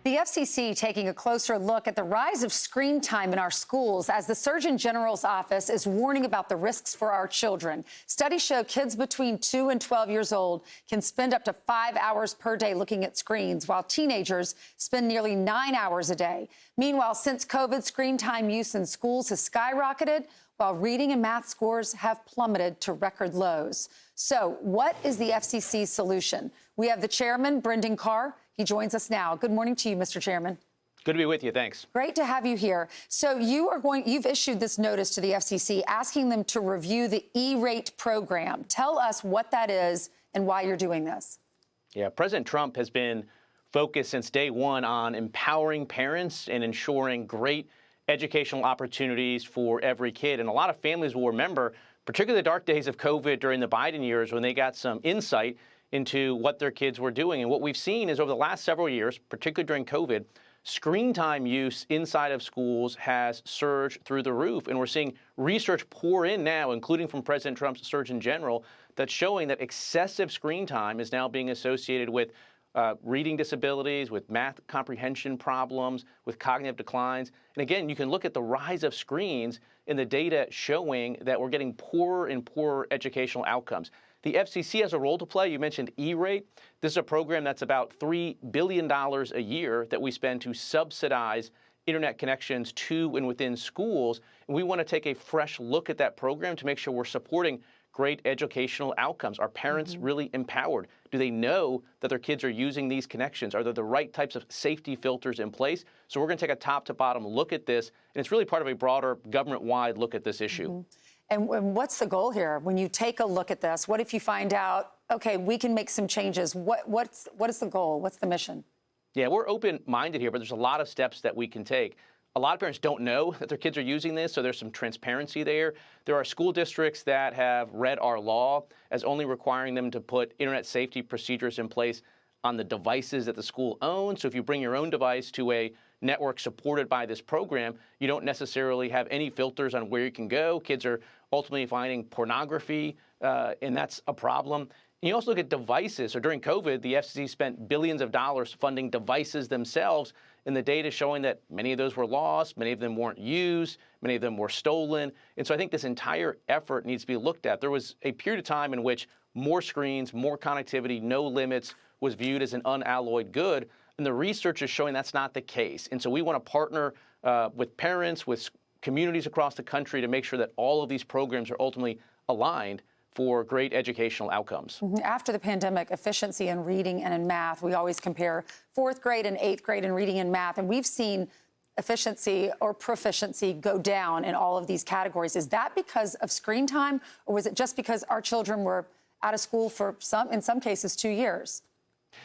The FCC taking a closer look at the rise of screen time in our schools as the Surgeon General's office is warning about the risks for our children. Studies show kids between 2 and 12 years old can spend up to 5 hours per day looking at screens, while teenagers spend nearly 9 hours a day. Meanwhile, since COVID, screen time use in schools has skyrocketed, while reading and math scores have plummeted to record lows. So what is the FCC's solution? We have the chairman, Brendan Carr. He joins us now. Good morning to you, Mr. Chairman. Good to be with you. Thanks. Great to have you here. So you've issued this notice to the FCC asking them to review the E-rate program. Tell us what that is and why you're doing this. Yeah, President Trump has been focused since day one on empowering parents and ensuring great educational opportunities for every kid. And a lot of families will remember, particularly the dark days of COVID during the Biden years, when they got some insight into what their kids were doing. And what we've seen is over the last several years, particularly during COVID, screen time use inside of schools has surged through the roof. And we're seeing research pour in now, including from President Trump's Surgeon General, that's showing that excessive screen time is now being associated with reading disabilities, with math comprehension problems, with cognitive declines. And again, you can look at the rise of screens in the data showing that we're getting poorer and poorer educational outcomes. The FCC has a role to play. You mentioned E-rate. This is a program that's about $3 billion a year that we spend to subsidize internet connections to and within schools. And we want to take a fresh look at that program to make sure we're supporting great educational outcomes. Are parents really empowered? Do they know that their kids are using these connections? Are there the right types of safety filters in place? So we're going to take a top-to-bottom look at this, and it's really part of a broader government-wide look at this issue. And what's the goal here? When you take a look at this, what if you find out, okay, we can make some changes? What is the goal? What's the mission? Yeah, we're open-minded here, but there's a lot of steps that we can take. A lot of parents don't know that their kids are using this, so there's some transparency there. There are school districts that have read our law as only requiring them to put internet safety procedures in place on the devices that the school owns. So if you bring your own device to a network supported by this program, you don't necessarily have any filters on where you can go. Kids are ultimately finding pornography, and that's a problem. And you also look at devices. So during COVID, the FCC spent billions of dollars funding devices themselves, and the data showing that many of those were lost, many of them weren't used, many of them were stolen. And so I think this entire effort needs to be looked at. There was a period of time in which more screens, more connectivity, no limits was viewed as an unalloyed good. And the research is showing that's not the case. And so we want to partner with parents, with communities across the country to make sure that all of these programs are ultimately aligned for great educational outcomes. After the pandemic, efficiency in reading and in math, we always compare 4th grade and 8th grade in reading and math, and we've seen efficiency or proficiency go down in all of these categories. Is that because of screen time, or was it just because our children were out of school for in some cases, 2 years?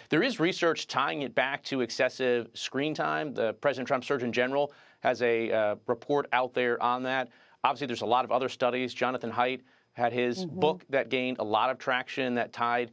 There is research tying it back to excessive screen time. The President Trump Surgeon General has a report out there on that. Obviously, there's a lot of other studies. Jonathan Haidt had his book that gained a lot of traction that tied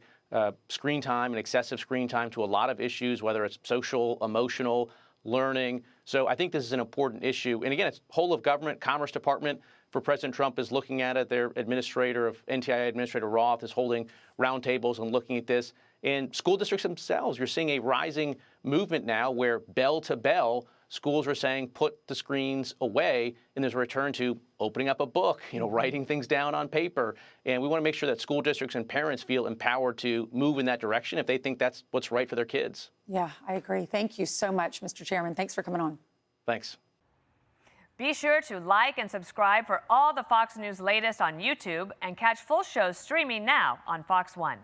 screen time and excessive screen time to a lot of issues, whether it's social, emotional, learning. So I think this is an important issue. And again, it's whole of government. Commerce Department for President Trump is looking at it. Their administrator of NTIA, Administrator Roth, is holding roundtables and looking at this. And school districts themselves, you're seeing a rising movement now where bell to bell, schools are saying put the screens away, and there's a return to opening up a book, writing things down on paper. And we want to make sure that school districts and parents feel empowered to move in that direction if they think that's what's right for their kids. Yeah, I agree. Thank you so much, Mr. Chairman. Thanks for coming on. Thanks. Be sure to like and subscribe for all the Fox News latest on YouTube and catch full shows streaming now on Fox One.